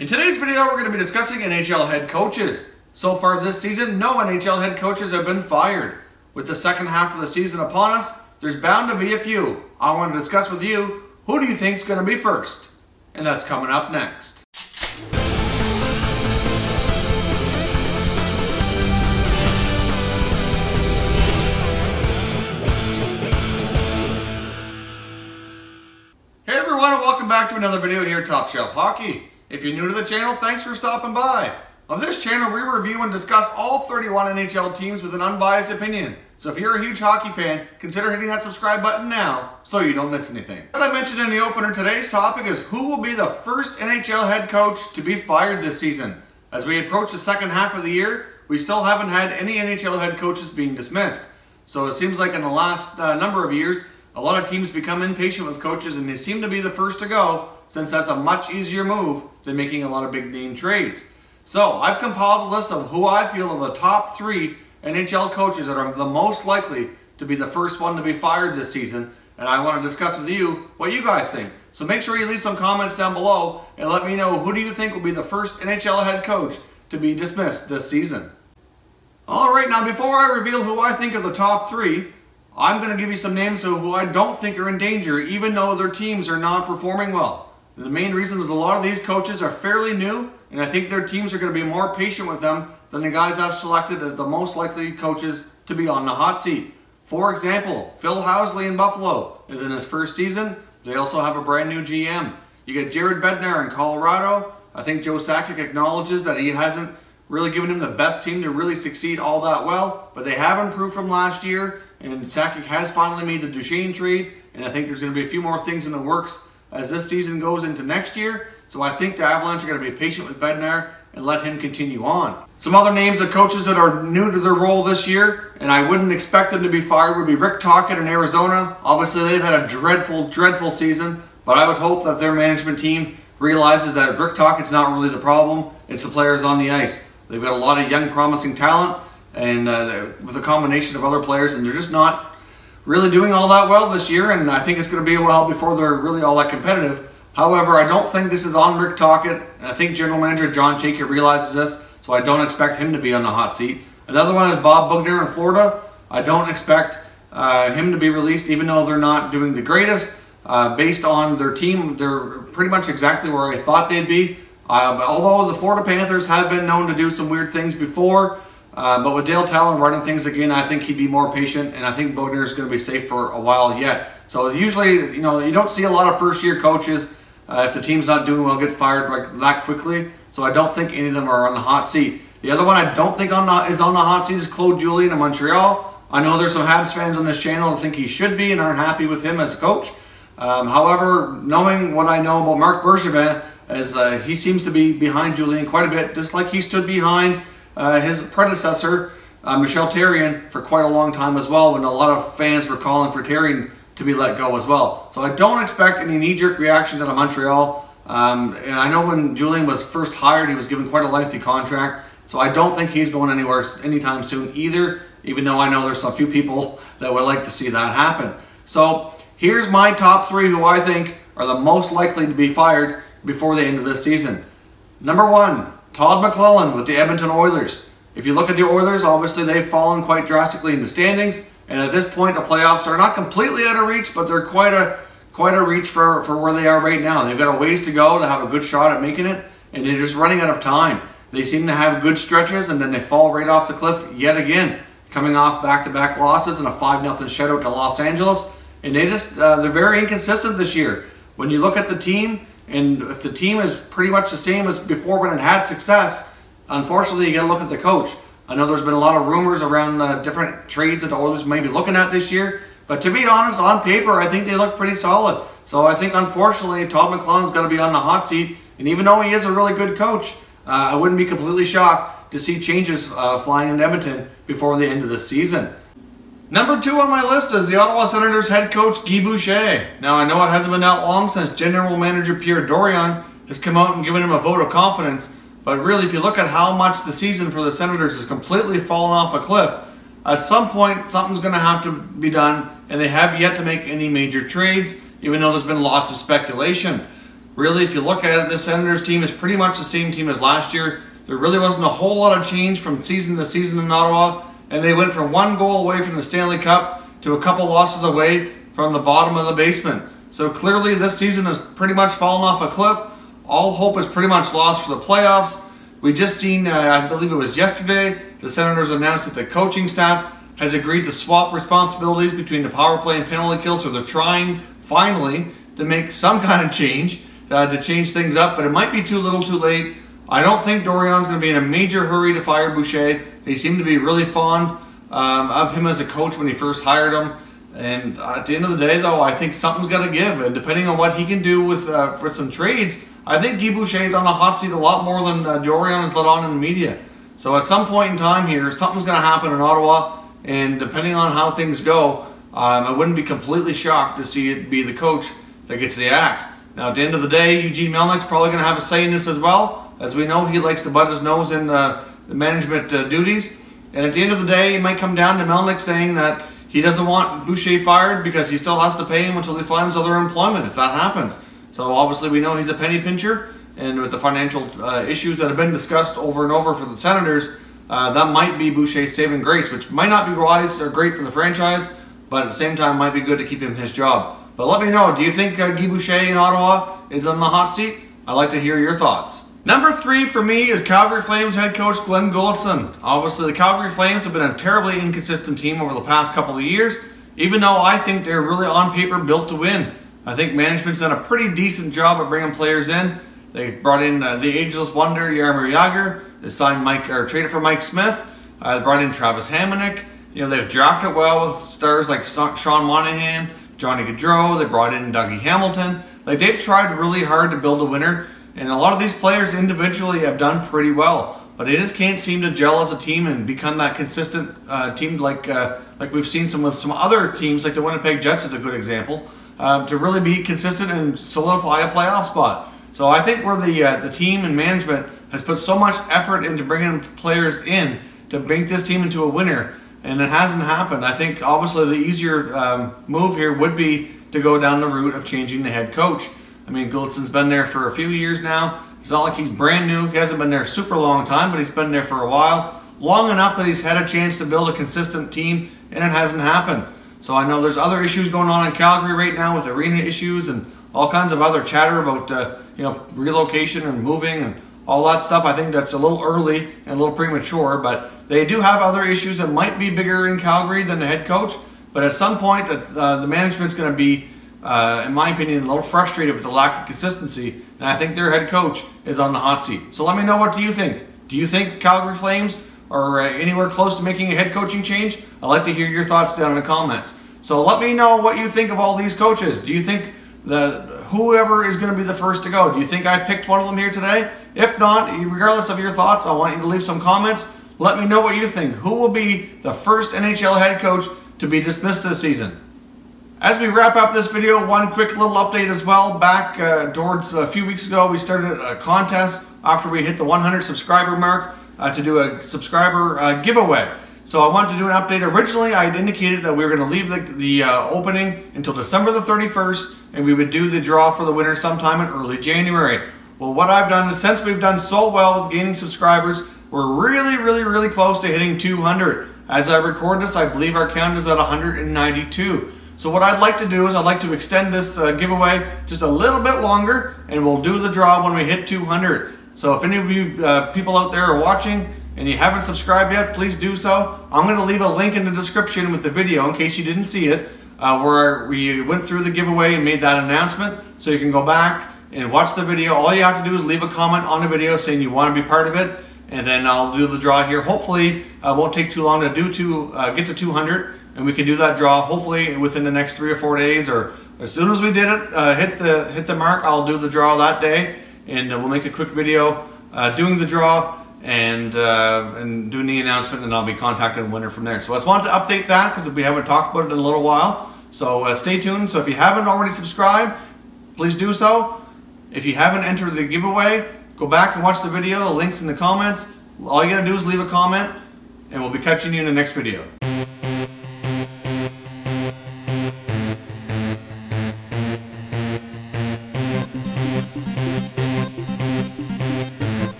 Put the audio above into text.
In today's video, we're going to be discussing NHL head coaches. So far this season, no NHL head coaches have been fired. With the second half of the season upon us, there's bound to be a few. I want to discuss with you, who do you think is going to be first? And that's coming up next. Hey everyone, and welcome back to another video here at Top Shelf Hockey. If you're new to the channel, thanks for stopping by. On this channel, we review and discuss all 31 NHL teams with an unbiased opinion. So if you're a huge hockey fan, consider hitting that subscribe button now so you don't miss anything. As I mentioned in the opener, today's topic is who will be the first NHL head coach to be fired this season. As we approach the second half of the year, we still haven't had any NHL head coaches being dismissed. So it seems like in the last number of years, a lot of teams become impatient with coaches and they seem to be the first to go, since that's a much easier move than making a lot of big name trades. So I've compiled a list of who I feel are the top 3 NHL coaches that are the most likely to be the first one to be fired this season, and I want to discuss with you what you guys think. So make sure you leave some comments down below and let me know, who do you think will be the first NHL head coach to be dismissed this season. Alright, now before I reveal who I think are the top 3, I'm going to give you some names of who I don't think are in danger, even though their teams are not performing well. And the main reason is a lot of these coaches are fairly new, and I think their teams are going to be more patient with them than the guys I've selected as the most likely coaches to be on the hot seat. For example, Phil Housley in Buffalo is in his first season. They also have a brand new GM. You get Jared Bednar in Colorado. I think Joe Sakic acknowledges that he hasn't really given him the best team to really succeed all that well, but they have improved from last year, and Sakic has finally made the Duchesne trade, and I think there's going to be a few more things in the works as this season goes into next year. So I think the Avalanche are going to be patient with Bednar and let him continue on. Some other names of coaches that are new to their role this year, and I wouldn't expect them to be fired, would be Rick Tocchet in Arizona. Obviously they've had a dreadful season, but I would hope that their management team realizes that Rick Tocchet's not really the problem, it's the players on the ice. They've got a lot of young promising talent, and with a combination of other players, and they're just not really doing all that well this year, and I think it's going to be a while before they're really all that competitive. However, I don't think this is on Rick Tocchet. I think General Manager John Chayka realizes this, so I don't expect him to be on the hot seat. Another one is Bob Boughner in Florida. I don't expect him to be released, even though they're not doing the greatest. Based on their team, they're pretty much exactly where I thought they'd be. Although the Florida Panthers have been known to do some weird things before, but with Dale Talon running things again, I think he'd be more patient, and I think Boughner is going to be safe for a while yet. So usually, you don't see a lot of first-year coaches, if the team's not doing well, get fired like that quickly. So I don't think any of them are on the hot seat. The other one I don't think is on the hot seat is Claude Julien in Montreal. I know there's some Habs fans on this channel that think he should be and aren't happy with him as a coach. However, knowing what I know about Marc Bergevin, as he seems to be behind Julien quite a bit, just like he stood behind his predecessor, Michel Therrien, for quite a long time as well, when a lot of fans were calling for Therrien to be let go as well. So I don't expect any knee-jerk reactions out of Montreal. And I know when Julien was first hired, he was given quite a lengthy contract. So I don't think he's going anywhere anytime soon either, even though I know there's a few people that would like to see that happen. So here's my top 3 who I think are the most likely to be fired before the end of this season. Number 1, Todd McLellan with the Edmonton Oilers. If you look at the Oilers, obviously they've fallen quite drastically in the standings, and at this point the playoffs are not completely out of reach, but they're quite a reach for where they are right now. They've got a ways to go to have a good shot at making it, and they're just running out of time. They seem to have good stretches, and then they fall right off the cliff yet again, coming off back-to-back losses and a 5-0 shutout to Los Angeles, and they're very inconsistent this year. When you look at the team, and if the team is pretty much the same as before when it had success, unfortunately you got to look at the coach. I know there's been a lot of rumors around different trades that the Oilers may be looking at this year, but to be honest, on paper, I think they look pretty solid. So I think, unfortunately, Todd McLellan's got to be on the hot seat, and even though he is a really good coach, I wouldn't be completely shocked to see changes flying in Edmonton before the end of the season. Number 2 on my list is the Ottawa Senators head coach Guy Boucher. Now, I know it hasn't been that long since General Manager Pierre Dorion has come out and given him a vote of confidence, but really, if you look at how much the season for the Senators has completely fallen off a cliff, at some point something's going to have to be done, and they have yet to make any major trades, even though there's been lots of speculation. Really, if you look at it, this Senators team is pretty much the same team as last year. There really wasn't a whole lot of change from season to season in Ottawa, and they went from 1 goal away from the Stanley Cup to a couple losses away from the bottom of the basement. So clearly this season has pretty much fallen off a cliff. All hope is pretty much lost for the playoffs. We just seen, I believe it was yesterday, the Senators announced that the coaching staff has agreed to swap responsibilities between the power play and penalty kill, so they're trying finally to make some kind of change, to change things up, but it might be too little too late. I don't think Dorian's going to be in a major hurry to fire Boucher. They seem to be really fond of him as a coach when he first hired him. And at the end of the day, though, I think something's got to give. And depending on what he can do with some trades, I think Guy Boucher's on the hot seat a lot more than Dorian has let on in the media. So at some point in time here, something's going to happen in Ottawa. And depending on how things go, I wouldn't be completely shocked to see it be the coach that gets the axe. Now, at the end of the day, Eugene Melnick's probably going to have a say in this as well. As we know, he likes to butt his nose in the management duties. And at the end of the day, it might come down to Melnick saying that he doesn't want Boucher fired because he still has to pay him until he finds other employment, if that happens. So obviously we know he's a penny pincher, and with the financial issues that have been discussed over and over for the Senators, that might be Boucher's saving grace, which might not be wise or great for the franchise, but at the same time might be good to keep him his job. But let me know, do you think Guy Boucher in Ottawa is on the hot seat? I'd like to hear your thoughts. Number 3 for me is Calgary Flames head coach Glenn Gulutzan. Obviously, the Calgary Flames have been a terribly inconsistent team over the past couple of years, even though I think they're really on paper built to win. I think management's done a pretty decent job of bringing players in. They brought in the ageless wonder Jaromir Jagr. They signed traded for Mike Smith. They brought in Travis Hamonic. You know, they've drafted well with stars like Sean Monahan, Johnny Gaudreau. They brought in Dougie Hamilton. Like, they've tried really hard to build a winner. And a lot of these players individually have done pretty well, but they just can't seem to gel as a team and become that consistent team like we've seen with some other teams, like the Winnipeg Jets is a good example, to really be consistent and solidify a playoff spot. So I think where the team and management has put so much effort into bringing players in to make this team into a winner, and it hasn't happened. I think obviously the easier move here would be to go down the route of changing the head coach. I mean, Gulutzan's been there for a few years now. It's not like he's brand new. He hasn't been there a super long time, but he's been there for a while. Long enough that he's had a chance to build a consistent team, and it hasn't happened. So I know there's other issues going on in Calgary right now with arena issues and all kinds of other chatter about you know, relocation and moving and all that stuff. I think that's a little early and a little premature, but they do have other issues that might be bigger in Calgary than the head coach. But at some point, the management's going to be, in my opinion, a little frustrated with the lack of consistency, and I think their head coach is on the hot seat. So let me know, what do you think? Do you think Calgary Flames are anywhere close to making a head coaching change? I'd like to hear your thoughts down in the comments. So let me know what you think of all these coaches. Do you think that whoever is going to be the first to go, do you think I've picked one of them here today? If not, regardless of your thoughts, I want you to leave some comments. Let me know what you think. Who will be the first NHL head coach to be dismissed this season? As we wrap up this video, one quick little update as well. Back towards a few weeks ago, we started a contest after we hit the 100 subscriber mark to do a subscriber giveaway. So I wanted to do an update. Originally, I had indicated that we were going to leave the opening until December the 31st, and we would do the draw for the winner sometime in early January. Well, what I've done is, since we've done so well with gaining subscribers, we're really close to hitting 200. As I record this, I believe our count is at 192. So what I'd like to do is I'd like to extend this giveaway just a little bit longer, and we'll do the draw when we hit 200. So if any of you people out there are watching and you haven't subscribed yet, please do so. I'm going to leave a link in the description with the video in case you didn't see it, where we went through the giveaway and made that announcement. So you can go back and watch the video. All you have to do is leave a comment on the video saying you want to be part of it, and then I'll do the draw here. Hopefully, it won't take too long to get to 200. And we can do that draw hopefully within the next 3 or 4 days, or as soon as we did it, hit the mark, I'll do the draw that day, and we'll make a quick video doing the draw and doing the announcement, and I'll be contacting the winner from there. So I just wanted to update that because we haven't talked about it in a little while. So stay tuned. So if you haven't already subscribed, please do so. If you haven't entered the giveaway, go back and watch the video. The link's in the comments. All you gotta do is leave a comment, and we'll be catching you in the next video.